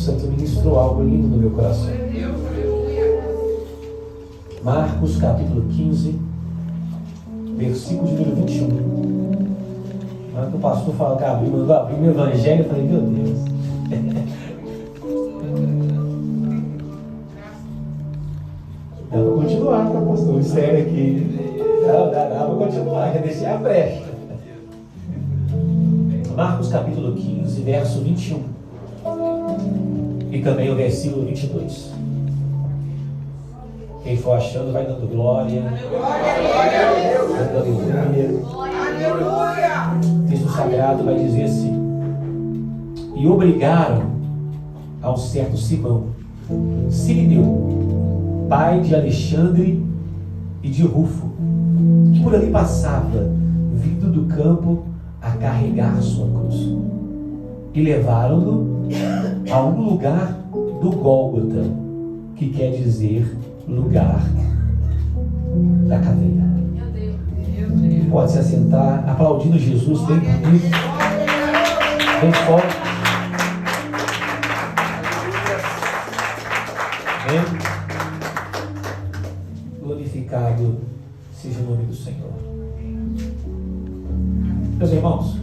Santo ministrou algo lindo no meu coração. Marcos capítulo 15, versículo de número 21. Na hora que o pastor fala que mandou abrir meu evangelho, eu falei, meu Deus. Dá para continuar, tá, pastor? Sério aqui. Não, dá para continuar, já deixei a brecha. Marcos capítulo 15, verso 21. E também o versículo 22. Quem for achando vai dando glória. Aleluia. O texto sagrado vai dizer assim: e obrigaram a um certo Simão, Cirineu, pai de Alexandre e de Rufo, que por ali passava, vindo do campo, a carregar sua cruz. E levaram-no a um lugar do Gólgota, que quer dizer lugar da caveira. Pode se assentar, aplaudindo Jesus bem bonito, bem forte. Amém? Glorificado seja o nome do Senhor. Meus irmãos,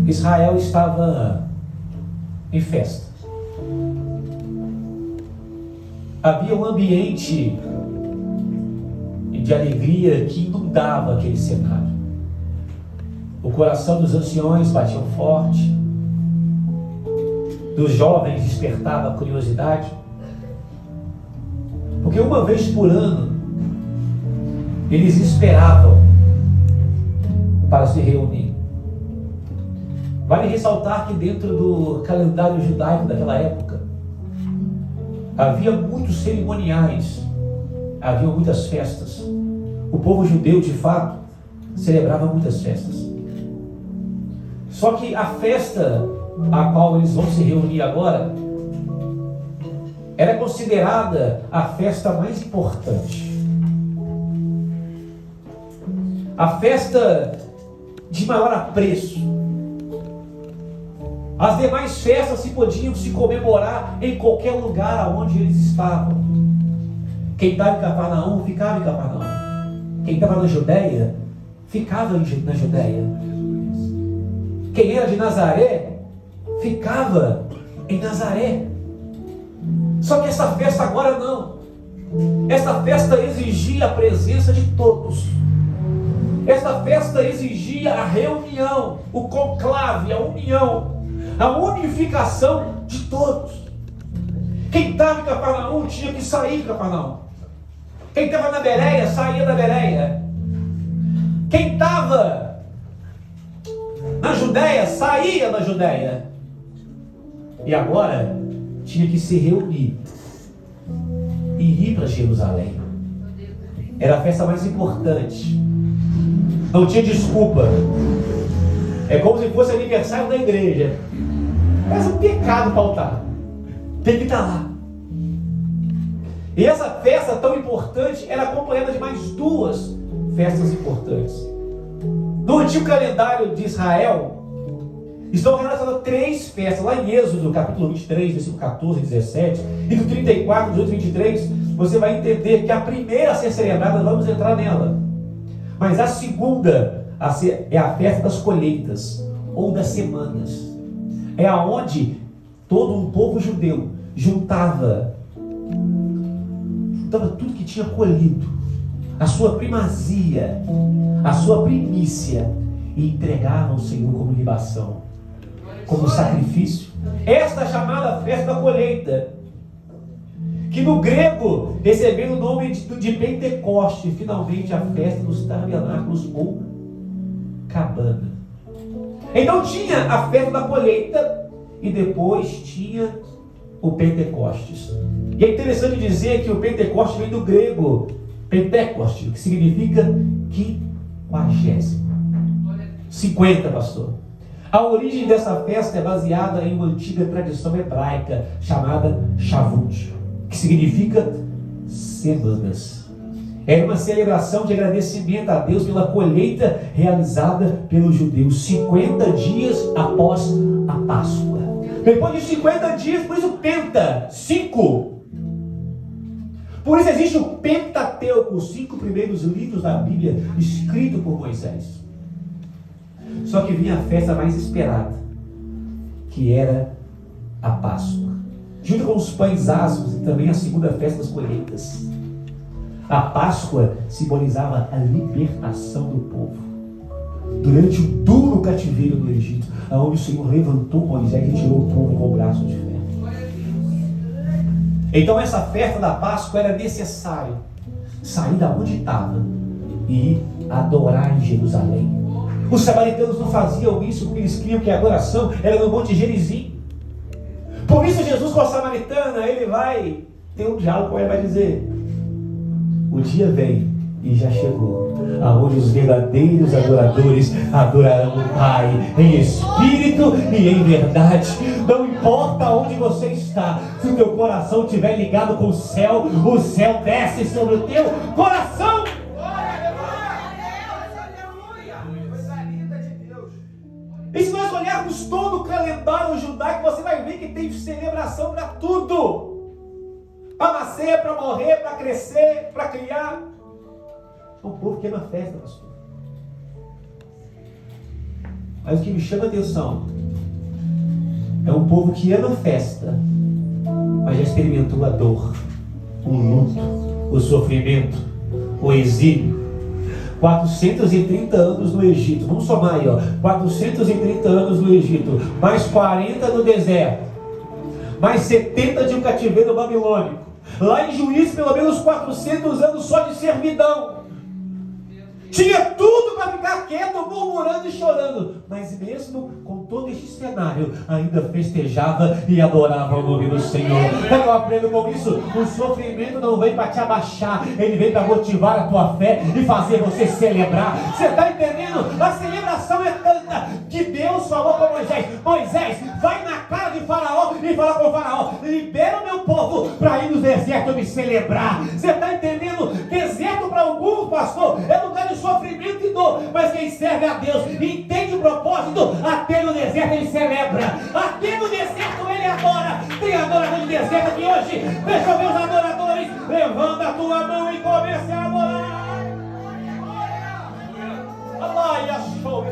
Israel estava em festa. Havia um ambiente de alegria que inundava aquele cenário. O coração dos anciões batia forte, dos jovens despertava a curiosidade, porque uma vez por ano eles esperavam para se reunir. Vale ressaltar que dentro do calendário judaico daquela época havia muitos cerimoniais, havia muitas festas. O povo judeu, de fato, celebrava muitas festas. Só que a festa a qual eles vão se reunir agora era considerada a festa mais importante. A festa de maior apreço. As demais festas podiam se comemorar em qualquer lugar onde eles estavam. Quem estava em Cafarnaum, ficava em Cafarnaum. Quem estava na Judéia, ficava na Judéia. Quem era de Nazaré, ficava em Nazaré. Só que essa festa agora não. Essa festa exigia a presença de todos. Essa festa exigia a reunião, o conclave, a união, a unificação de todos. Quem estava em Cafarnaum tinha que sair de Cafarnaum. Quem estava na Bereia, saía da Bereia. Quem estava na Judéia, saía da Judéia. E agora tinha que se reunir e ir para Jerusalém. Era a festa mais importante. Não tinha desculpa. É como se fosse aniversário da igreja. Mas um pecado faltar. Tem que estar lá. E essa festa tão importante era acompanhada de mais duas festas importantes. No antigo calendário de Israel, estão relacionadas 3 festas. Lá em Êxodo, capítulo 23, versículo 14 e 17, e no 34, 18 e 23, você vai entender que a primeira a ser celebrada, vamos entrar nela. Mas a segunda é a festa das colheitas, ou das semanas. É aonde todo o povo judeu juntava tudo que tinha colhido, a sua primazia, a sua primícia, e entregava ao Senhor como libação, como sacrifício. Esta é chamada festa da colheita, que no grego recebeu o nome de Pentecoste, finalmente a festa dos tabernáculos ou cabana. Então tinha a festa da colheita e depois tinha o Pentecostes. E é interessante dizer que o Pentecoste vem do grego Pentecoste, que significa 50. 50, pastor. A origem dessa festa é baseada em uma antiga tradição hebraica chamada Shavuot, que significa semanas. Era uma celebração de agradecimento a Deus pela colheita realizada pelos judeus 50 dias após a Páscoa. Depois de 50 dias, por isso Penta, 5. Por isso existe o Pentateuco, os 5 primeiros livros da Bíblia, escrito por Moisés. Só que vinha a festa mais esperada, que era a Páscoa, junto com os pães asmos e também a segunda festa das colheitas. A Páscoa simbolizava a libertação do povo durante o duro cativeiro do Egito, onde o Senhor levantou Moisés e tirou o povo com o braço de ferro. Então essa festa da Páscoa era necessário sair da onde estava e ir adorar em Jerusalém. Os samaritanos não faziam isso porque eles criam que a adoração era no Monte Gerizim. Por isso Jesus com a samaritana, ele vai ter um diálogo com ela, vai dizer: o dia vem e já chegou, aonde os verdadeiros adoradores adorarão o Pai em espírito e em verdade. Não importa onde você está, se o teu coração estiver ligado com o céu desce sobre o teu coração. E se nós olharmos todo o calendário judaico, você vai ver que tem celebração para tudo. Para nascer, para morrer, para crescer, para criar. O povo que ama festa, pastor. Mas o que me chama a atenção é um povo que ama festa, mas já experimentou a dor, o luto, o sofrimento, o exílio. 430 anos no Egito. Vamos somar aí, 430 anos no Egito, mais 40 no deserto, mais 70 de um cativeiro babilônico. Lá em Juízes, pelo menos 400 anos só de servidão. Tinha tudo para ficar quieto, murmurando e chorando. Mas mesmo com todo este cenário, ainda festejava e adorava o nome do Senhor. Eu aprendo com isso. O sofrimento não vem para te abaixar, ele vem para motivar a tua fé e fazer você celebrar. Você está entendendo? A celebração é tanta que Deus falou com Moisés: Moisés, vai na cara de Faraó e fala com o Faraó: libera o meu povo para ir no deserto me celebrar. Você está entendendo? Deserto para alguns, pastor, é lugar de sofrimento e dor, mas quem serve a Deus e entende o propósito, até no deserto ele celebra, até no deserto ele adora. Tem adorador de deserto aqui hoje? Deixa eu ver os adoradores. Levanta a tua mão e comece a adorar. Alaia, show.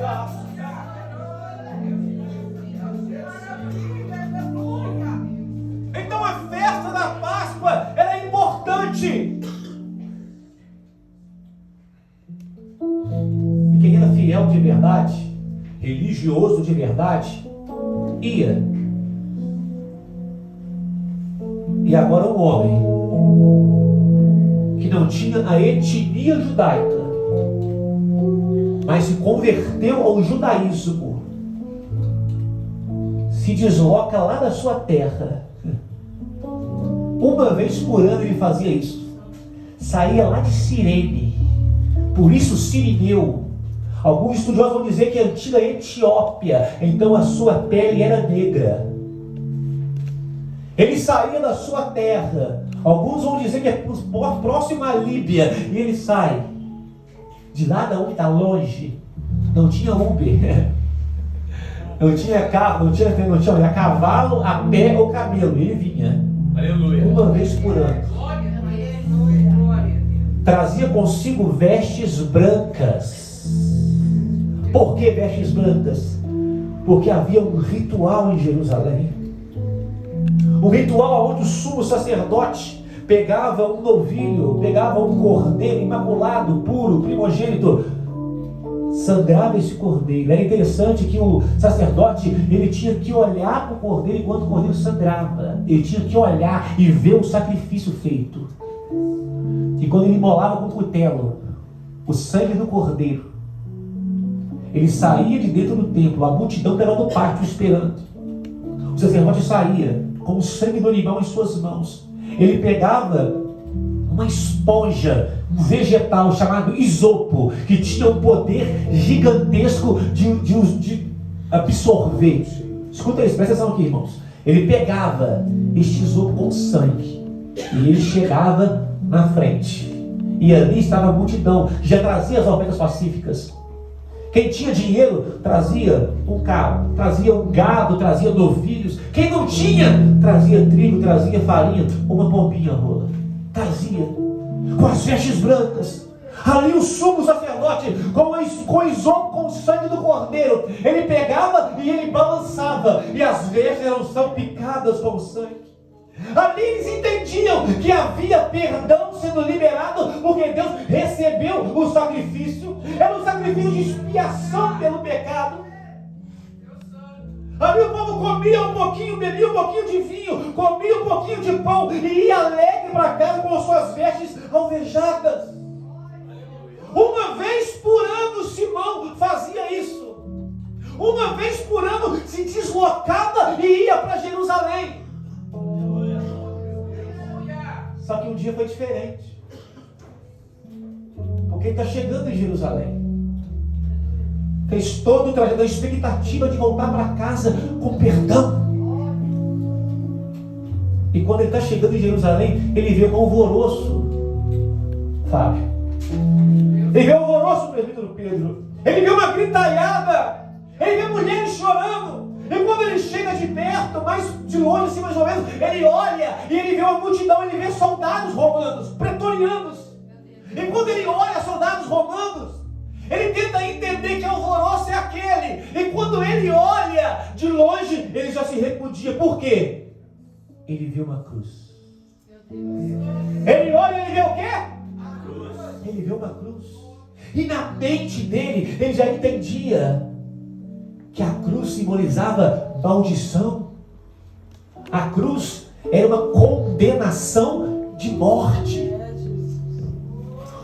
Então a festa da Páscoa era importante. E quem era fiel de verdade, religioso de verdade, ia. E agora um homem que não tinha a etnia judaica, mas se converteu ao judaísmo, se desloca lá da sua terra. Uma vez por ano ele fazia isso. Saía lá de Cirene, por isso sirineu. Alguns estudiosos vão dizer que a antiga Etiópia, então a sua pele era negra. Ele saía da sua terra. Alguns vão dizer que é próximo à Líbia. E ele sai de lá da onde está longe. Não tinha Uber, não tinha carro, não tinha era cavalo, a pé ou camelo. Ele vinha. Aleluia. Uma vez por ano. Trazia consigo vestes brancas. Por que vestes brancas? Porque havia um ritual em Jerusalém. Um ritual onde o sumo sacerdote pegava um novilho, pegava um cordeiro imaculado, puro, primogênito, sangrava esse cordeiro. Era interessante que o sacerdote, ele tinha que olhar para o cordeiro enquanto o cordeiro sangrava. Ele tinha que olhar e ver o sacrifício feito. E quando ele imolava com o cutelo o sangue do cordeiro, ele saía de dentro do templo, a multidão estava no pátio esperando. O sacerdote saía com o sangue do animal em suas mãos. Ele pegava uma esponja, um vegetal chamado isopo, que tinha um poder gigantesco de absorver. Escuta isso, presta atenção aqui, irmãos. Ele pegava este isopo com sangue e ele chegava na frente. E ali estava a multidão, já trazia as ofertas pacíficas. Quem tinha dinheiro trazia um carro, trazia um gado, trazia novilhos. Quem não tinha, trazia trigo, trazia farinha, uma pombinha rola. Trazia, com as vestes brancas. Ali o sumo sacerdote, com isopo, com o sangue do cordeiro, ele pegava e ele balançava, e as vestes eram salpicadas com o sangue. Ali eles entendiam que havia perdão sendo liberado, porque Deus recebeu o sacrifício. Era um sacrifício de expiação pelo pecado. Ali o povo comia um pouquinho, bebia um pouquinho de vinho, comia um pouquinho de pão e ia alegre para casa com as suas vestes alvejadas. Uma vez por ano Simão fazia isso. Uma vez por ano se deslocava e ia para Jerusalém. Só que um dia foi diferente. Porque ele está chegando em Jerusalém. Fez todo o trajeto da expectativa de voltar para casa com perdão. E quando ele está chegando em Jerusalém, ele vê um alvoroço. Fábio. Ele vê um alvoroço, presbítero Pedro. Ele vê uma gritalhada. Ele vê mulheres chorando. E quando ele chega de perto, mais de longe, assim mais ou menos, ele olha e ele vê uma multidão, ele vê soldados romanos, pretorianos. E quando ele olha soldados romanos, ele tenta entender que alvoroço é aquele. E quando ele olha de longe, ele já se repudia. Por quê? Ele vê uma cruz. Ele olha e ele vê o quê? A cruz. Ele vê uma cruz. E na mente dele, ele já entendia que a cruz simbolizava maldição. A cruz era uma condenação de morte.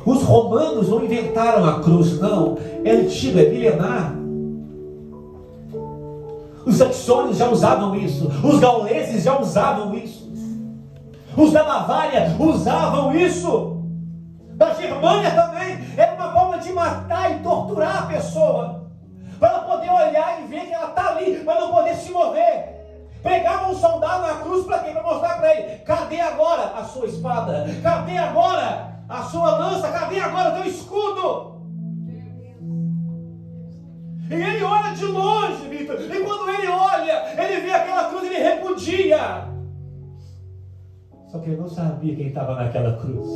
Os romanos não inventaram a cruz, não. É antiga, é milenar. Os saxônios já usavam isso. Os gauleses já usavam isso. Os da Bavária usavam isso. Da Germânia também. Era uma forma de matar e torturar a pessoa, para ela poder olhar e ver que ela está ali, mas não poder se mover. Pregavam um soldado na cruz para quê? Para mostrar para ele: cadê agora a sua espada? Cadê agora a sua lança? Cadê agora o teu escudo? E ele olha de longe, Vitor. E quando ele olha, ele vê aquela cruz, ele repudia. Só que ele não sabia quem estava naquela cruz.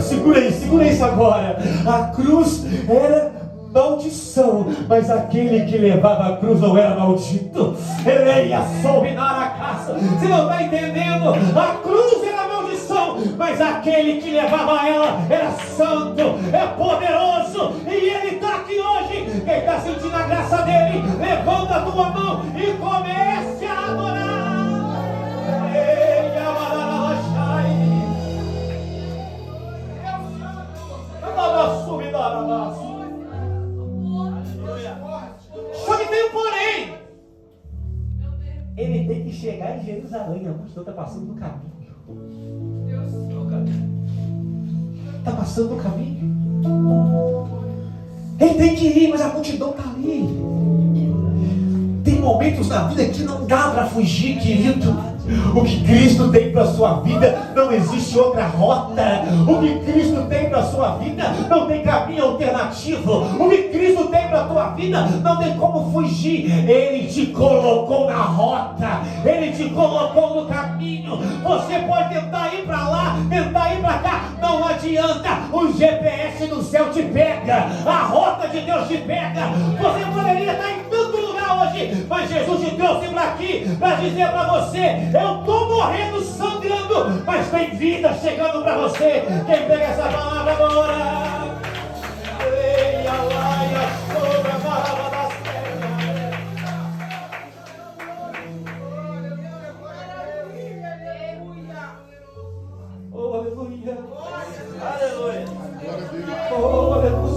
Segura isso agora. A cruz era maldição, mas aquele que levava a cruz não era maldito. Ele ia solminar a casa. Você não está entendendo? A cruz era maldição, mas aquele que levava ela era santo, é poderoso. E ele está aqui hoje. Quem está sentindo a graça dele, levanta a tua mão e comece a adorar. Só que tem um porém. Ele tem que chegar em Jerusalém. A multidão está passando no caminho. Está passando no caminho. Ele tem que ir, mas a multidão está ali. Tem momentos na vida que não dá para fugir, querido. O que Cristo tem para a sua vida, não existe outra rota. O que Cristo tem para a sua vida, não tem caminho alternativo. O que Cristo tem para a tua vida, não tem como fugir. Ele te colocou na rota, Ele te colocou no caminho. Você pode tentar ir para lá, tentar ir para cá, não adianta. O GPS do céu te pega, a rota de Deus te pega. Você poderia estar em tanto lugar hoje, mas Jesus te trouxe para aqui para dizer para você: eu estou morrendo, sangrando, mas tem vida chegando para você. Quem pega essa palavra agora? Leia lá e a sobra palavra das terras. Oh, aleluia. Aleluia. Oh, aleluia.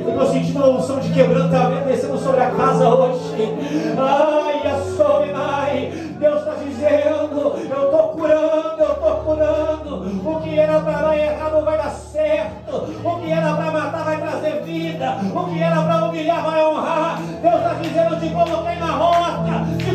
Eu estou sentindo uma unção de quebrantamento descendo sobre a casa hoje. Ai, a Sominai. Deus está dizendo: eu estou curando, eu estou curando. O que era para dar errado vai dar certo. O que era para matar vai trazer vida. O que era para humilhar vai honrar. Deus está dizendo: te coloquei na rota, te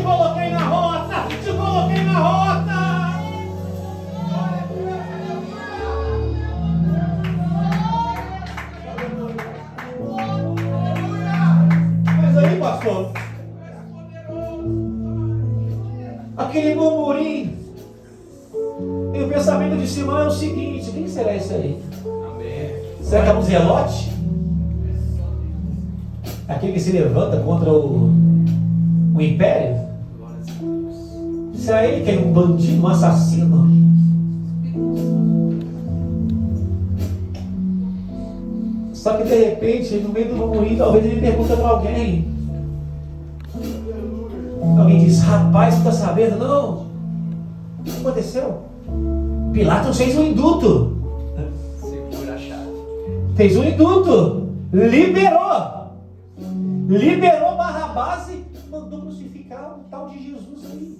pensamento de Simão é o seguinte: quem será esse aí? Amém. Será que é um zelote? Aquele que se levanta contra o império? Será ele que é um bandido, um assassino? Só que de repente, no meio do murmurinho, talvez ele pergunta para alguém. Alguém diz: rapaz, você está sabendo? Não. O que aconteceu? Pilatos fez um induto. Segura a chave. Fez um induto. Liberou Barrabás e mandou crucificar o tal de Jesus aí.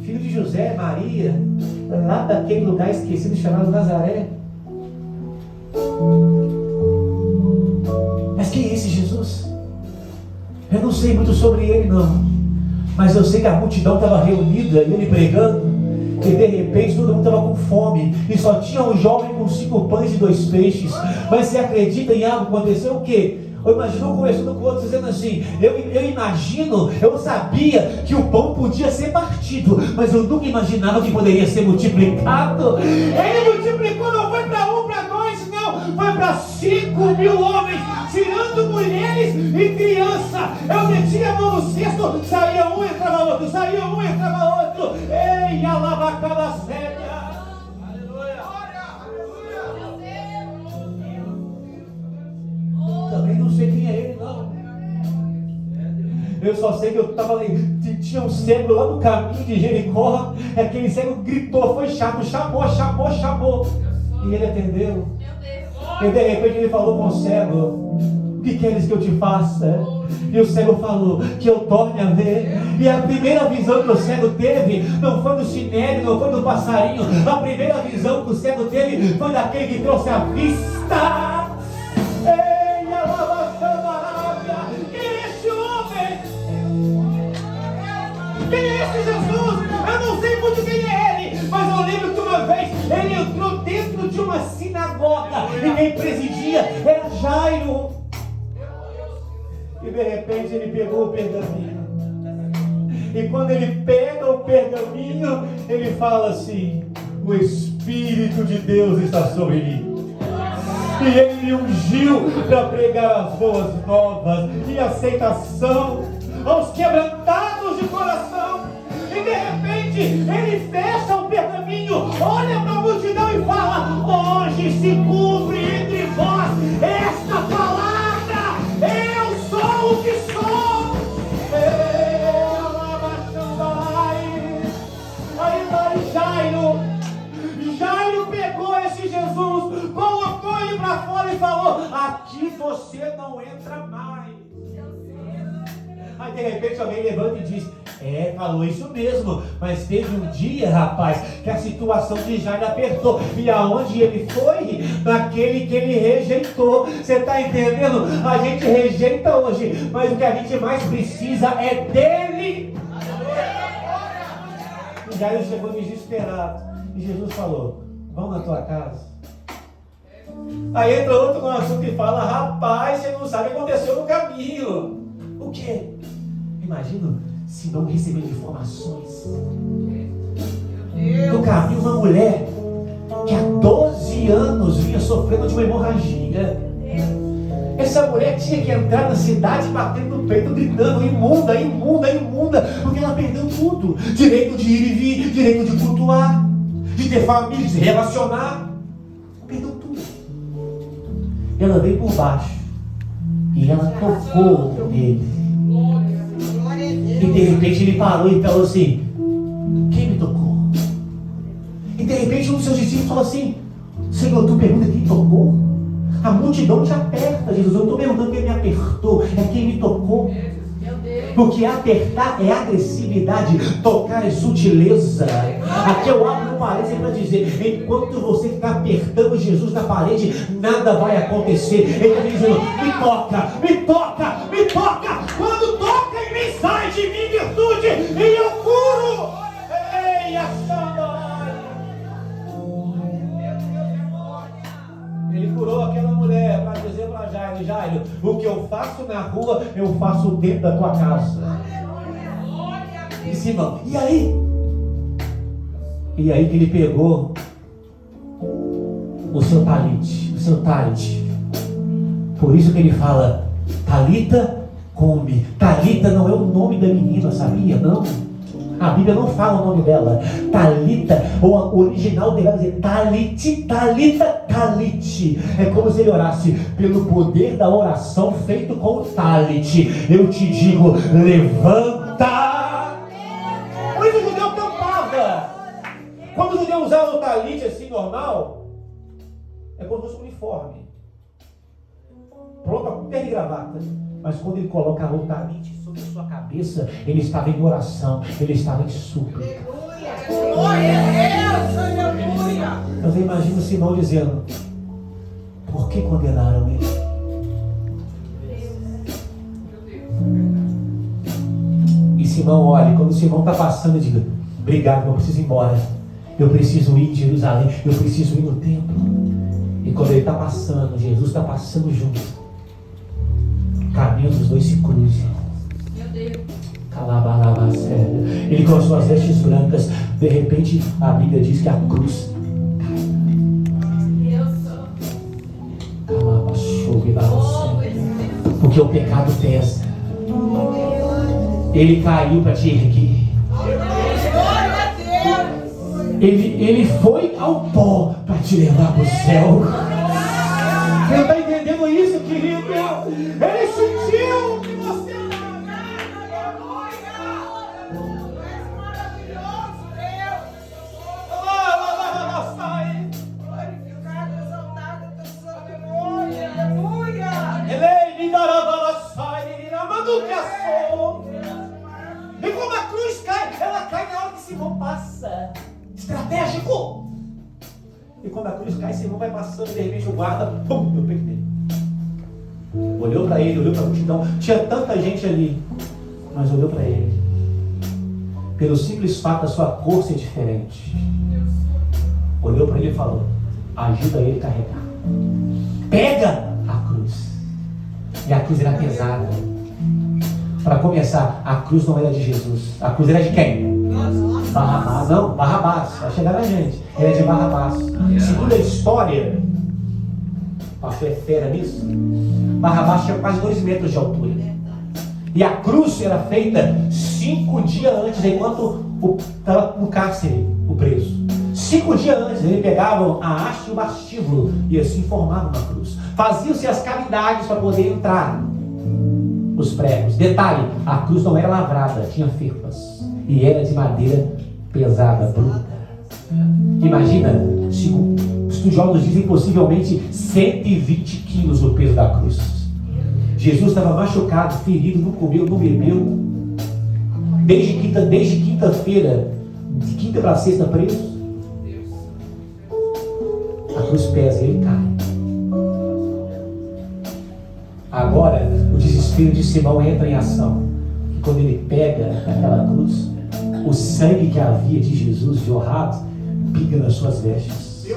Filho de José, Maria, lá daquele lugar esquecido chamado Nazaré. Mas quem é esse Jesus? Eu não sei muito sobre ele não, mas eu sei que a multidão estava reunida e ele pregando, e de repente todo mundo estava com fome e só tinha um jovem com 5 pães e 2 peixes. Mas você acredita em algo que aconteceu? O quê? Eu imagino conversando com o outro dizendo assim: eu sabia que o pão podia ser partido, mas eu nunca imaginava que poderia ser multiplicado. Ele multiplicou, não foi para 1, para 2, não, foi para 5.000 homens, tirando mulheres e criança. Eu metia a mão no cesto, saía um, entrava outro, saía um, entrava outro. Ei, a lavacada séria. Também não sei quem é ele, não. Eu só sei que eu estava ali, tinha um cego lá no caminho de Jericó. Aquele cego gritou, foi chamou. E ele atendeu. E de repente ele falou com o cego: o que queres que eu te faça? E o cego falou: que eu torne a ver. E a primeira visão que o cego teve não foi do chinelo, não foi do passarinho. A primeira visão que o cego teve foi daquele que trouxe a vista. Quem é esse Jesus? Eu não sei muito quem é ele, mas eu lembro que uma vez ele entrou dentro de uma sinagoga e quem presidia era Jairo. E de repente ele pegou o pergaminho. E quando ele pega o pergaminho, ele fala assim: o Espírito de Deus está sobre mim. E ele me ungiu para pregar as boas novas e aceitação aos quebrantados de coração. E de repente ele fecha o pergaminho, olha para a multidão e fala: hoje se cumpre entre vós esta palavra. Eu sou o que sou. Aí Jairo pegou esse Jesus, colocou ele para fora e falou: aqui você não entra mais. Aí de repente alguém levanta e diz: falou isso mesmo, mas teve um dia, rapaz, que a situação de Jairo apertou. E aonde ele foi? Naquele que ele rejeitou. Você está entendendo? A gente rejeita hoje, mas o que a gente mais precisa é dele. E Jairo chegou desesperado. E Jesus falou: vão na tua casa. Aí entra outro no assunto e fala: rapaz, você não sabe o que aconteceu no caminho. O quê? Imagino se não recebendo informações. No caminho, uma mulher que há 12 anos vinha sofrendo de uma hemorragia. Essa mulher tinha que entrar na cidade batendo no peito, gritando: imunda, imunda, imunda, porque ela perdeu tudo: direito de ir e vir, direito de cultuar, de ter família, de se relacionar. Perdeu tudo. Ela veio por baixo e ela tocou nele. E de repente ele parou e falou assim: quem me tocou? E de repente um dos seus discípulos falou assim: Senhor, tu pergunta quem tocou? A multidão te aperta, Jesus. Eu não estou perguntando quem me apertou, é quem me tocou. Porque apertar é agressividade, tocar é sutileza. Aqui eu abro um parênteses para dizer: enquanto você ficar apertando Jesus na parede, nada vai acontecer. Ele está dizendo: me toca, me toca, me toca. Quando toca em mim, sai de mim virtude e eu curo. Ei, ele curou aquela mulher para dizer para Jairo: Jairo, o que eu faço na rua, eu faço dentro da tua casa. E Simão: e aí? E aí que ele pegou o seu talit. Por isso que ele fala, Talita come. Talita não é o nome da menina, sabia? Não. A Bíblia não fala o nome dela. Talita, ou o original dela dizer Talit, Talita, Talit. É como se ele orasse, pelo poder da oração feito com o Talit, eu te digo, levanta. Mas o judeu tampava. Quando o judeu usava o talit assim, normal, é como se fosse um uniforme. Pronto, com terno e gravata. Mas quando ele coloca o talit sobre sua cabeça, ele estava em oração, ele estava em súplica. Mas eu imagino Simão dizendo, por que condenaram ele? E Simão olha, quando Simão está passando, diga, obrigado, eu preciso ir embora. Eu preciso ir em Jerusalém, eu preciso ir no templo. E quando ele está passando, Jesus está passando junto. Caminhos dos dois se cruzam. Meu Deus. Calabalaba, sério. Ele com as suas vestes brancas. De repente, a Bíblia diz que a cruz Eu sou. calaba, chove, porque o pecado pesa. Ele caiu para te erguer. Ele foi ao pó para te levar para o céu. Você não está entendendo isso, querido? Ele sentiu que você e como a cruz cai, ela cai na hora que Simão passa. Estratégico! E quando a cruz cai, Simão vai passando, de repente o guarda, pum, eu peguei. Olhou para ele, olhou para a multidão. Tinha tanta gente ali, mas olhou para ele. Pelo simples fato da sua cor ser diferente. Olhou para ele e falou, ajuda ele a carregar. Pega a cruz. E a cruz era pesada. Para começar, a cruz não era de Jesus. A cruz era de quem? Barrabás. Não, Barrabás. Vai chegar na gente. Era de Barrabás. Segundo a história, o pastor é fera nisso. Barrabás tinha quase 2 metros de altura. E a cruz era feita 5 dias antes, enquanto estava no cárcere, o preso. 5 dias antes, eles pegavam a haste e o bastíbulo e assim formavam uma cruz. Faziam-se as cavidades para poder entrar os pregos. Detalhe, a cruz não era lavrada, tinha firpas. E era de madeira pesada, bruta. Imagina, estudiosos dizem possivelmente 120 quilos o peso da cruz. Jesus estava machucado, ferido, não comeu, não bebeu. Desde quinta-feira, de quinta para sexta preso. A cruz pesa e ele cai. Agora, o desespero de Simão entra em ação. E quando ele pega aquela cruz, o sangue que havia de Jesus jorrado pinga nas suas vestes.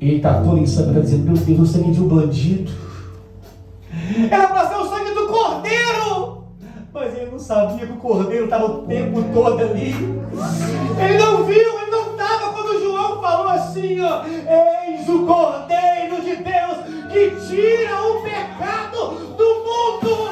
Ele está todo em sangue, está dizendo, meu Deus, o sangue de um bandido. Era para ser o sangue do cordeiro. Mas ele não sabia que o cordeiro estava o tempo todo ali. Ele não viu, ele não estava quando João falou assim, ó, eis o cordeiro de Deus que tira o pecado do mundo.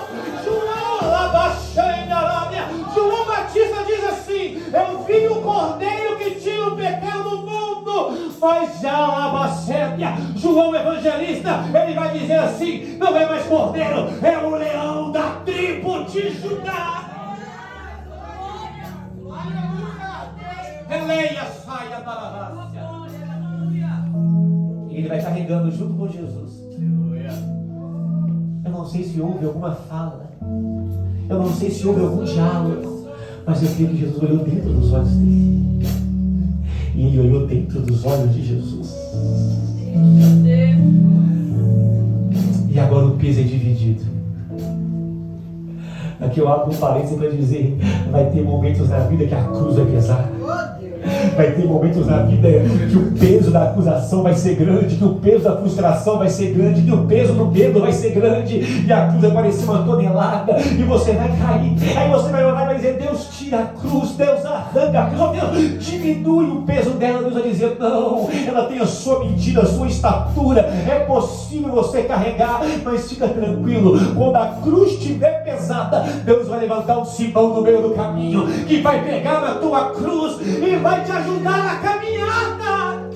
João Batista diz assim, eu vi o cordeiro que tira o pecado do mundo. Mas já Labacétia, João Evangelista, ele vai dizer assim, não é mais cordeiro, é o leão da tribo de Judá. Eleia, saia da lavácia. E ele vai carregando junto com Jesus. Eu não sei se houve alguma fala, eu não sei se houve algum diálogo, mas eu creio que Jesus olhou dentro dos olhos dele. E ele olhou dentro dos olhos de Jesus. E agora o peso é dividido. Aqui eu abro um parênteses para dizer, vai ter momentos na vida que a cruz vai pesar. Vai ter momentos na vida que o peso da acusação vai ser grande, que o peso da frustração vai ser grande, que o peso do medo vai ser grande, e a cruz vai parecer uma tonelada, e você vai cair. Aí você vai orar e vai dizer, Deus, tira a cruz, Deus arranca a cruz, oh, Deus diminui o peso dela. Deus vai dizer, não, ela tem a sua medida, a sua estatura, é possível você carregar, mas fica tranquilo, quando a cruz estiver pesada, Deus vai levantar um Simão no meio do caminho, que vai pegar na tua cruz e vai te ajudar na caminhada.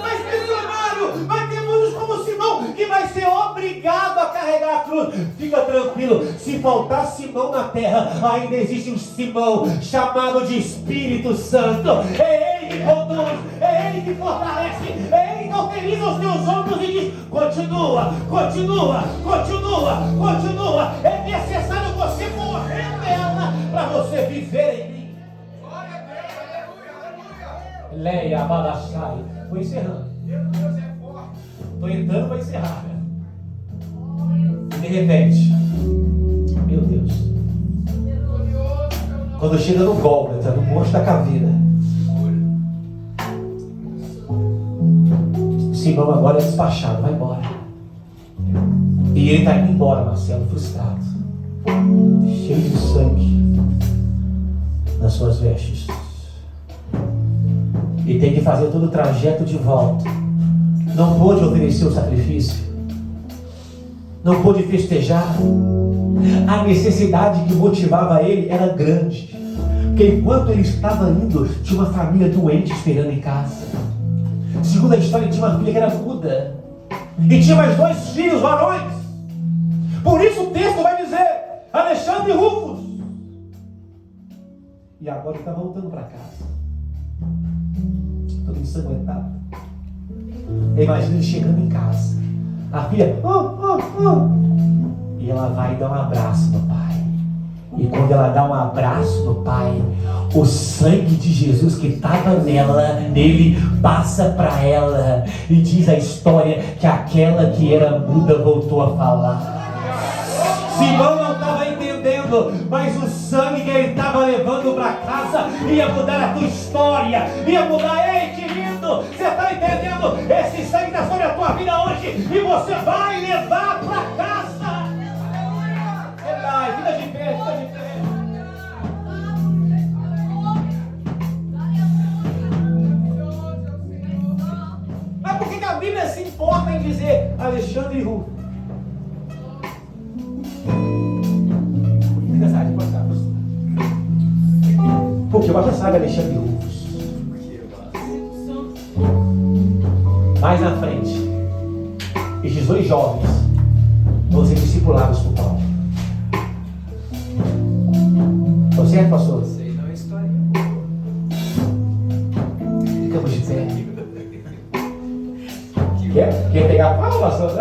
Mas missionário, vai ter muitos como Simão, que vai ser obrigado a carregar a cruz. Fica tranquilo, se faltar Simão na terra, ainda existe um Simão chamado de Espírito Santo. É Ele que conduz, é Ele que fortalece, é Ele que autoriza os teus ombros e diz, continua, continua, continua, continua. É necessário você morrer nela para você viver em mim. Leia, Abadachai. Vou encerrando. Estou entrando para encerrar, né? E de repente, meu Deus, quando chega no Gólgota, no Monte da Caveira, Simão agora é despachado, vai embora. E ele está indo embora, Marcelo, frustrado, cheio de sangue nas suas vestes. E tem que fazer todo o trajeto de volta. Não pôde oferecer o sacrifício, não pôde festejar. A necessidade que motivava ele era grande, porque enquanto ele estava indo, tinha uma família doente esperando em casa. Segundo a história, tinha uma filha que era muda, e tinha mais 2 filhos varões. Por isso o texto vai dizer, Alexandre e Rufus. E agora ele está voltando para casa, todo ensanguentado. Imagina ele chegando em casa, a filha, e ela vai dar um abraço no pai. E quando ela dá um abraço no pai, o sangue de Jesus que estava nele passa para ela, e diz a história que aquela que era muda voltou a falar. Simão não estava entendendo, mas o sangue que ele estava levando para casa ia mudar a tua história, ia mudar. Ei, querido, você está entendendo? Esse sangue está sobre a tua vida hoje e você vai levar para casa. Fica de pé, fica de pé. Mas por que a Bíblia se importa em dizer Alexandre e Rufus? Porque você sabe Alexandre e Rufus. Mais na frente, estes 2 jovens vão ser discipulados por Paulo. Estou certo, pastor? Sei, não é história. Ficamos de pé. Quer pegar a palma, pastor?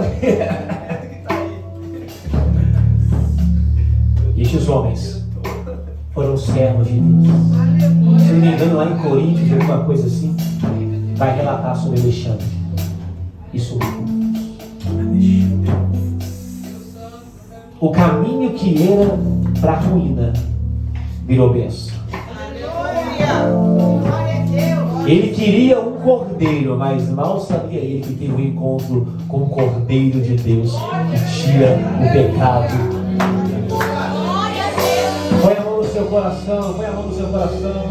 E estes homens foram servos de Deus. Se não me engano, lá em Coríntios, alguma coisa assim, vai relatar sobre Alexandre e sobre Rufus. O caminho que era para a ruína virou bênção. Ele queria um cordeiro, mas mal sabia ele que teve um encontro com o Cordeiro de Deus que tira o pecado. Põe a mão no seu coração, põe a mão no seu coração.